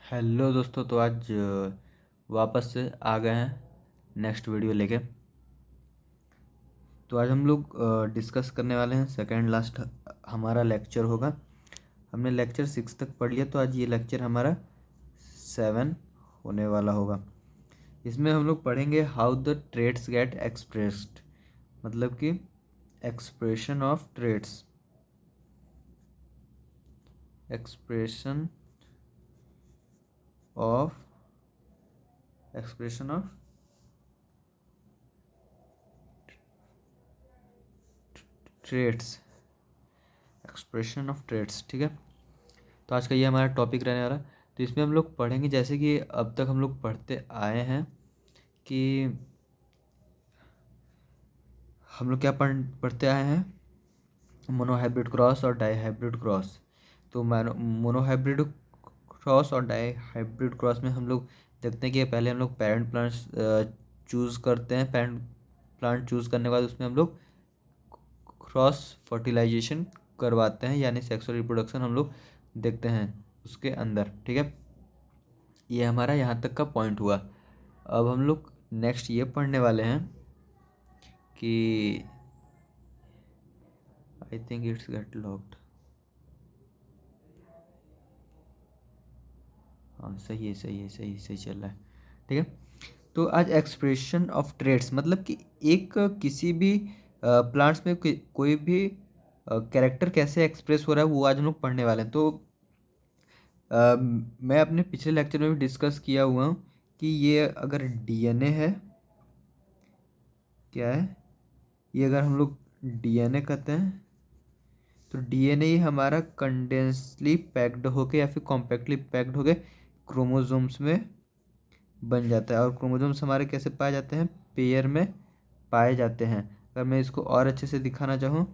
Hello दोस्तों। तो आज वापस से आ गए हैं नेक्स्ट वीडियो लेके। तो आज हम लोग डिस्कस करने वाले हैं सेकंड लास्ट हमारा लेक्चर होगा। हमने लेक्चर 6 तक पढ़ लिया, तो आज ये लेक्चर हमारा 7 होने वाला होगा। इसमें हम लोग पढ़ेंगे how the traits get expressed, मतलब कि expression of traits, expression of expression of traits, expression of traits. ठीक है, तो आज का ये हमारा टॉपिक रहने वाला है। तो इसमें हम लोग पढ़ेंगे, जैसे कि अब तक हम लोग पढ़ते आए हैं कि हम लोग क्या पढ़ते आए हैं, मोनोहाइब्रिड क्रॉस और डाईहाइब्रिड क्रॉस। तो मोनोहाइब्रिड क्रॉस और डाईहाइब्रिड क्रॉस में हम लोग देखते हैं कि पहले हम लोग पेरेंट प्लांट्स चूज़ करते हैं। पेरेंट प्लांट चूज़ करने के बाद उसमें हम लोग क्रॉस फर्टिलाइजेशन करवाते हैं, यानी सेक्सुअल रिप्रोडक्शन हम लोग देखते हैं उसके अंदर। ठीक है, ये हमारा यहाँ तक का पॉइंट हुआ। अब हम लोग नेक्स्ट ये पढ़ने वाले हैं कि I think it's get locked. हाँ, सही है, सही है, सही सही चल रहा है। ठीक है, तो आज एक्सप्रेशन ऑफ ट्रेड्स, मतलब कि एक किसी भी प्लांट्स में कोई भी कैरेक्टर कैसे एक्सप्रेस हो रहा है, वो आज हम लोग पढ़ने वाले हैं। तो मैं अपने पिछले लेक्चर में भी डिस्कस किया हुआ हूँ कि ये अगर डीएनए है, क्या है ये, अगर हम लोग डीएनए कहते हैं, तो डीएनए ही हमारा कंडेंसली पैक्ड होके या फिर कॉम्पैक्टली पैक्ड होके क्रोमोसोम्स में बन जाता है। और क्रोमोसोम्स हमारे कैसे पाए जाते हैं, पेयर में पाए जाते हैं। अगर मैं इसको और अच्छे से दिखाना चाहूँ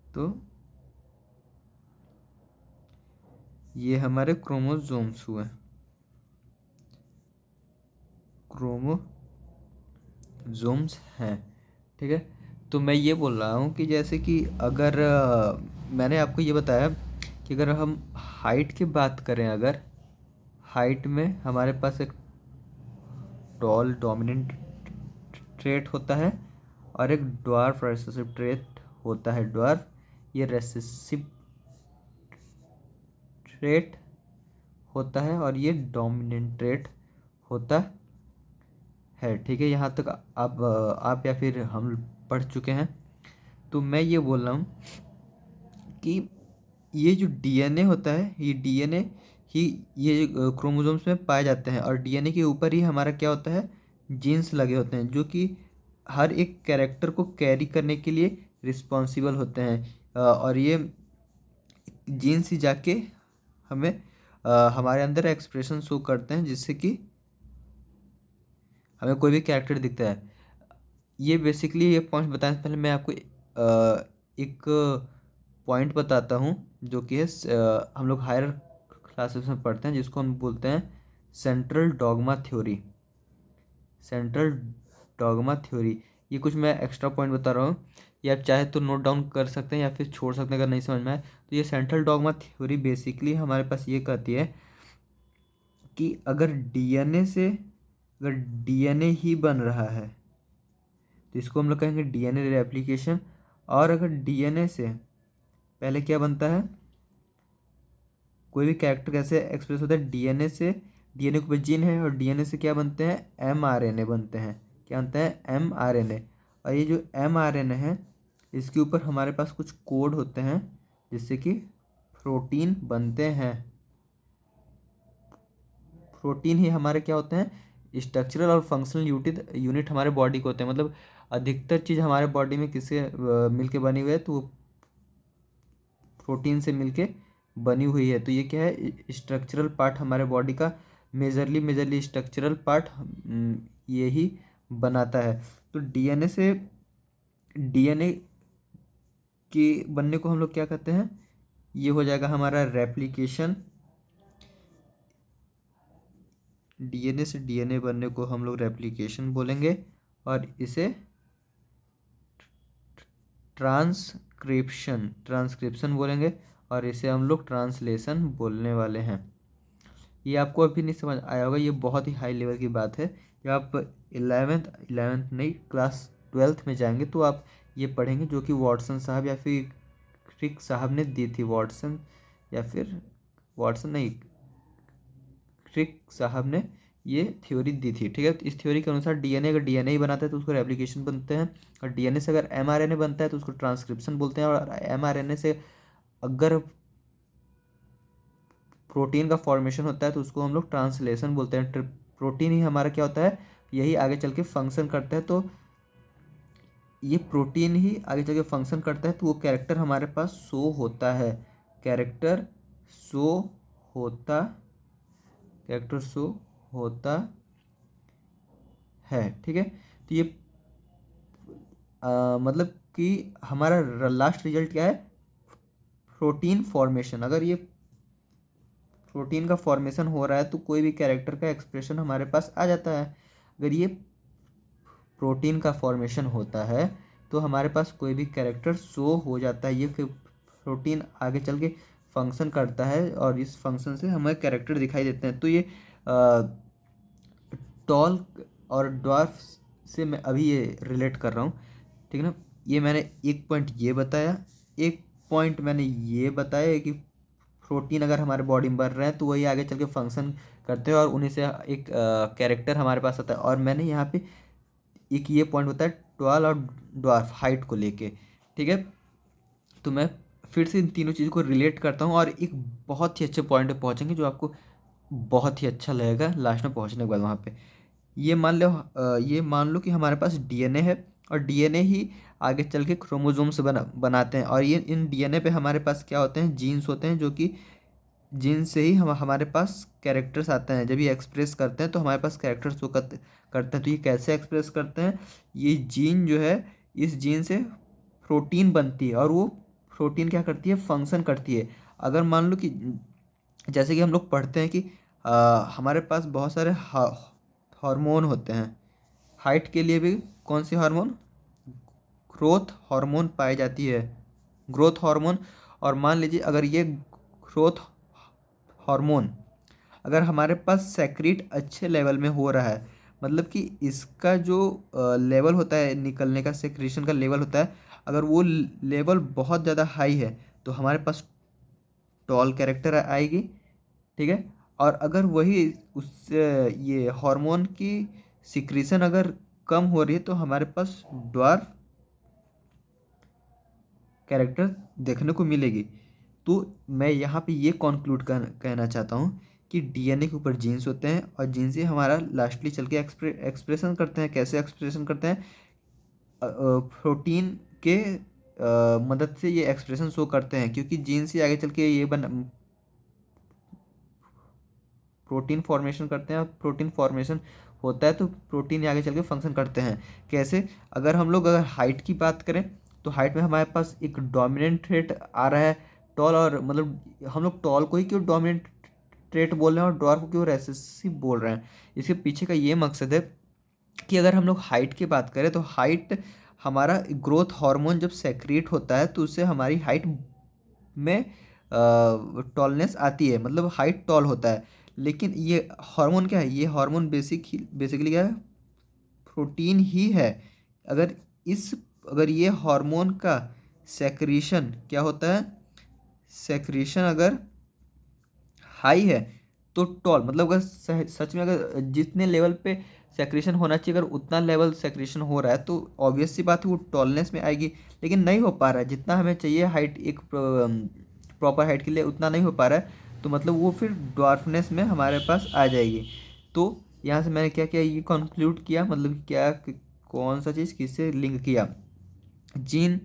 तो ये हमारे क्रोमोसोम्स हुए, क्रोमोसोम्स हैं। ठीक है, तो मैं ये बोल रहा हूँ कि जैसे कि अगर मैंने आपको ये बताया कि अगर हम हाइट की बात करें, अगर हाइट में हमारे पास एक टॉल डोमिनेंट ट्रेट होता है और एक ड्वार्फ रेसेसिव ट्रेट होता है। ड्वार्फ ये रेसेसिव ट्रेट होता है और ये डोमिनेंट ट्रेट होता है। ठीक है, यहाँ तक आप या फिर हम पढ़ चुके हैं। तो मैं ये बोल रहा हूँ कि ये जो डीएनए होता है, ये डीएनए ही ये क्रोमोसोम्स में पाए जाते हैं, और डीएनए के ऊपर ही हमारा क्या होता है, जीन्स लगे होते हैं, जो कि हर एक कैरेक्टर को कैरी करने के लिए रिस्पॉन्सिबल होते हैं। और ये जीन्स ही जाके हमें हमारे अंदर एक्सप्रेशन शो करते हैं, जिससे कि हमें कोई भी कैरेक्टर दिखता है। ये बेसिकली ये पॉइंट बताने से पहले मैं आपको एक पॉइंट बताता हूँ, जो कि है हम लोग हायर क्लासेस में पढ़ते हैं, जिसको हम बोलते हैं central dogma theory. Central dogma theory, ये कुछ मैं एक्स्ट्रा पॉइंट बता रहा हूँ, ये आप चाहे तो नोट डाउन कर सकते हैं या फिर छोड़ सकते हैं अगर नहीं समझ में आए। तो ये सेंट्रल डॉगमा थ्योरी बेसिकली हमारे पास ये कहती है कि अगर डीएनए ही बन रहा है, तो इसको हम लोग कहेंगे डीएनए रेप्लिकेशन। और अगर डीएनए से पहले क्या बनता है, कोई भी कैरेक्टर कैसे एक्सप्रेस होता है, डीएनए से, डीएनए को जीन है और डीएनए से क्या बनते हैं, एमआरएनए बनते हैं। क्या बनता है, एमआरएनए। और ये जो एमआरएनए है, इसके ऊपर हमारे पास कुछ कोड होते हैं, जिससे कि प्रोटीन बनते हैं। प्रोटीन ही हमारे क्या होते हैं, स्ट्रक्चरल और फंक्शनल यूनिट हमारे बॉडी के होते हैं। मतलब अधिकतर चीज़ हमारे बॉडी में किससे मिलके बनी हुई है, तो वो प्रोटीन से मिलके बनी हुई है। तो ये क्या है, स्ट्रक्चरल पार्ट हमारे बॉडी का, मेजरली स्ट्रक्चरल पार्ट ये ही बनाता है। तो डीएनए के बनने को हम लोग क्या कहते हैं, ये हो जाएगा हमारा रेप्लिकेशन। डीएनए से डीएनए बनने को हम लोग रेप्लिकेशन बोलेंगे, और इसे ट्रांसक्रिप्शन बोलेंगे, और इसे हम लोग ट्रांसलेशन बोलने वाले हैं। ये आपको अभी नहीं समझ आया होगा, ये बहुत ही हाई लेवल की बात है। जब आप इलेवेंथ नहीं क्लास 12th में जाएंगे तो आप ये पढ़ेंगे, जो कि वॉटसन साहब या फिर क्रिक साहब ने दी थी। वॉटसन या फिर वॉटसन नहीं, क्रिक साहब ने ये थ्योरी दी थी, ठीक है। तो इस थ्योरी के अनुसार डीएनए अगर डीएनए ही बनाता है तो उसको रेप्लिकेशन बनते हैं, और डीएनए से अगर एमआरएनए बनता है तो उसको ट्रांसक्रिप्शन बोलते हैं, और एमआरएनए से अगर प्रोटीन का फॉर्मेशन होता है तो उसको हम लोग ट्रांसलेशन बोलते हैं। प्रोटीन ही हमारा क्या होता है, यही आगे चल के फंक्शन करता है। तो ये प्रोटीन ही आगे चल के फंक्शन करता है, तो वो कैरेक्टर हमारे पास शो होता है। कैरेक्टर शो होता कैरेक्टर शो होता है, ठीक है। तो ये मतलब कि हमारा लास्ट रिजल्ट क्या है, प्रोटीन फॉर्मेशन। अगर ये प्रोटीन का फॉर्मेशन हो रहा है तो कोई भी कैरेक्टर का एक्सप्रेशन हमारे पास आ जाता है। अगर ये प्रोटीन का फॉर्मेशन होता है तो हमारे पास कोई भी कैरेक्टर शो हो जाता है। ये फिर प्रोटीन आगे चल के फंक्शन करता है, और इस फंक्शन से हमें कैरेक्टर दिखाई देते हैं। तो ये टॉल और ड्वार्फ से मैं अभी ये रिलेट कर रहा हूँ, ठीक है ना। ये मैंने एक पॉइंट ये बताया, एक पॉइंट मैंने ये बताया कि प्रोटीन अगर हमारे बॉडी में बढ़ रहे हैं तो वही आगे चल के फंक्शन करते हैं, और उन्हीं से एक कैरेक्टर हमारे पास आता है। और मैंने यहाँ पे एक ये पॉइंट बताया टॉल और ड्वार्फ हाइट को लेके, ठीक है। तो मैं फिर से इन तीनों चीज़ों को रिलेट करता हूँ, और एक बहुत ही अच्छे पॉइंट पे पहुँचेंगे जो आपको बहुत ही अच्छा लगेगा लास्ट में पहुँचने के बाद। वहाँ पे ये मान लो कि हमारे पास डीएनए है, और डीएनए ही आगे चल के क्रोमोसोम्स बनाते हैं, और ये इन डीएनए पे हमारे पास क्या होते हैं, जीन्स होते हैं, जो कि जीन से ही हमारे पास कैरेक्टर्स आते हैं। जब ये एक्सप्रेस करते हैं तो हमारे पास कैरेक्टर्स शो करते हैं। तो ये कैसे एक्सप्रेस करते हैं, ये जीन जो है, इस जीन से प्रोटीन बनती है, और वो प्रोटीन क्या करती है, फंक्शन करती है। अगर मान लो कि जैसे कि हम लोग पढ़ते हैं कि हमारे पास बहुत सारे हार्मोन होते हैं। हाइट के लिए भी कौन सी हार्मोन, ग्रोथ हार्मोन पाई जाती है, ग्रोथ हार्मोन। और मान लीजिए अगर ये ग्रोथ हार्मोन अगर हमारे पास सेक्रीट अच्छे लेवल में हो रहा है, मतलब कि इसका जो लेवल होता है निकलने का, सेक्रीशन का लेवल होता है, अगर वो लेवल बहुत ज़्यादा हाई है तो हमारे पास टॉल कैरेक्टर आएगी, ठीक है। और अगर वही उस ये हार्मोन की सिक्रीशन अगर कम हो रही है तो हमारे पास ड्वार्फ कैरेक्टर देखने को मिलेगी। तो मैं यहाँ पे ये कॉन्क्लूड कहना चाहता हूँ कि डीएनए के ऊपर जीन्स होते हैं, और जीन्स ही हमारा लास्टली चल के एक्सप्रेशन करते हैं। कैसे एक्सप्रेशन करते हैं, प्रोटीन के मदद से ये एक्सप्रेशन शो करते हैं, क्योंकि जीन्स ही आगे चल के ये प्रोटीन फॉर्मेशन करते हैं, और प्रोटीन फॉर्मेशन होता है तो प्रोटीन आगे चल के फंक्शन करते हैं। कैसे, अगर हाइट की बात करें तो हाइट में हमारे पास एक डोमिनेंट ट्रेट आ रहा है, टॉल। और मतलब हम लोग टॉल को ही क्यों डोमिनेंट ट्रेट बोल रहे हैं और ड्वार्फ को क्यों रेसेसिव बोल रहे हैं, इसके पीछे का ये मकसद है कि अगर हम लोग हाइट की बात करें तो हाइट हमारा ग्रोथ हार्मोन जब सेक्रेट होता है तो उससे हमारी हाइट में टॉलनेस आती है, मतलब हाइट टॉल होता है। लेकिन ये हार्मोन क्या है, ये हार्मोन बेसिकली क्या है, प्रोटीन ही है। अगर इस अगर ये हार्मोन का सेक्रीशन क्या होता है, सेक्रीशन अगर हाई है तो टॉल, मतलब अगर सच में अगर जितने लेवल पे सेक्रेशन होना चाहिए अगर उतना लेवल सेक्रेशन हो रहा है तो ऑब्वियस सी बात है वो टॉलनेस में आएगी। लेकिन नहीं हो पा रहा है, जितना हमें चाहिए हाइट, एक प्रॉपर हाइट के लिए उतना नहीं हो पा रहा है, तो मतलब वो फिर ड्वार्फनेस में हमारे पास आ जाएगी। तो यहाँ से मैंने क्या किया, ये कंक्लूड किया, मतलब क्या कौन सा चीज़ किससे लिंक किया, जीन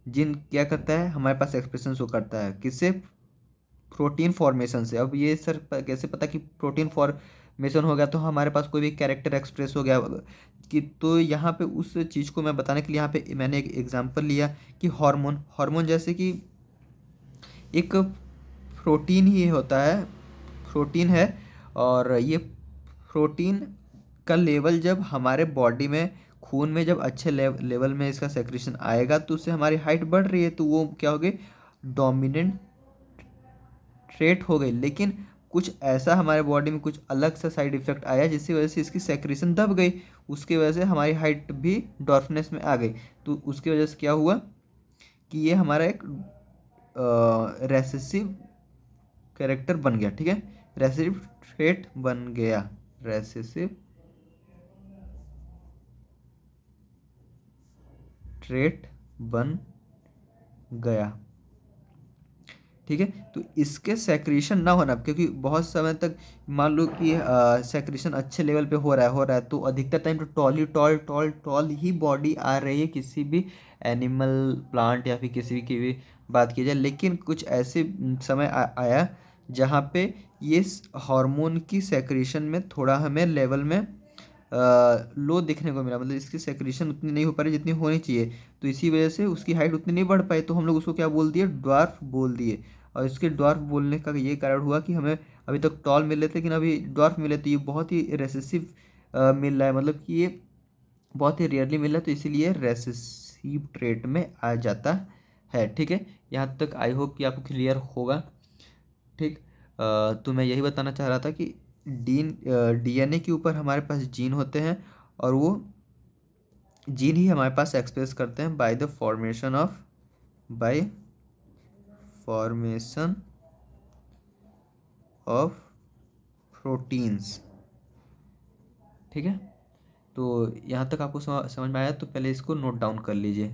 जीन क्या करता है, हमारे पास एक्सप्रेशन शो करता है किससे, प्रोटीन फॉर्मेशन से। अब ये सर कैसे पता कि प्रोटीन फॉर्मेशन हो गया तो हमारे पास कोई भी कैरेक्टर एक्सप्रेस हो गया कि, तो यहाँ पे उस चीज़ को मैं बताने के लिए यहाँ पे मैंने एक एग्जांपल लिया कि हार्मोन हार्मोन जैसे कि एक प्रोटीन ही होता है, प्रोटीन है। और ये प्रोटीन का लेवल जब हमारे बॉडी में खून में जब अच्छे लेवल में इसका सेक्रेशन आएगा तो उससे हमारी हाइट बढ़ रही है, तो वो क्या हो गई, डोमिनेंट ट्रेट हो गई। लेकिन कुछ ऐसा हमारे बॉडी में कुछ अलग सा साइड इफेक्ट आया जिसकी वजह से इसकी सेक्रेशन दब गई, उसकी वजह से हमारी हाइट भी डॉर्फनेस में आ गई। तो उसकी वजह से क्या हुआ कि ये हमारा एक रेसेसिव कैरेक्टर बन गया, ठीक है, रेसेसिव ट्रेट बन गया, रेसेसिव ट्रेट बन गया, ठीक है। तो इसके सेक्रेशन ना होना, क्योंकि बहुत समय तक मान लो कि सेक्रेशन अच्छे लेवल पे हो रहा है तो अधिकतर टाइम तो टॉल ही बॉडी आ रही है किसी भी एनिमल, प्लांट या फिर किसी की भी बात की जाए। लेकिन कुछ ऐसे समय आया जहाँ पे ये हार्मोन की सेक्रेशन में थोड़ा हमें लेवल में लो देखने को मिला, मतलब इसकी सेक्रेशन उतनी नहीं हो पा रही जितनी होनी चाहिए। तो इसी वजह से उसकी हाइट उतनी नहीं बढ़ पाई, तो हम लोग उसको क्या बोल दिए, ड्वार्फ बोल दिए। और इसके ड्वार्फ बोलने का ये कारण हुआ कि हमें अभी तक टॉल मिले थे लेकिन अभी ड्वार्फ मिले, तो ये बहुत ही रेसेसिव मिल रहा है, मतलब कि ये बहुत ही रेयरली मिल रहा है, तो इसीलिए रेसेसिव ट्रेट में आ जाता है, ठीक है। यहाँ तक आई होप कि आपको क्लियर होगा, ठीक। तो मैं यही बताना चाह रहा था कि डीएनए के ऊपर हमारे पास जीन होते हैं और वो जीन ही हमारे पास एक्सप्रेस करते हैं बाय फॉर्मेशन ऑफ प्रोटीन्स, ठीक है। तो यहाँ तक आपको समझ में आया, तो पहले इसको नोट डाउन कर लीजिए।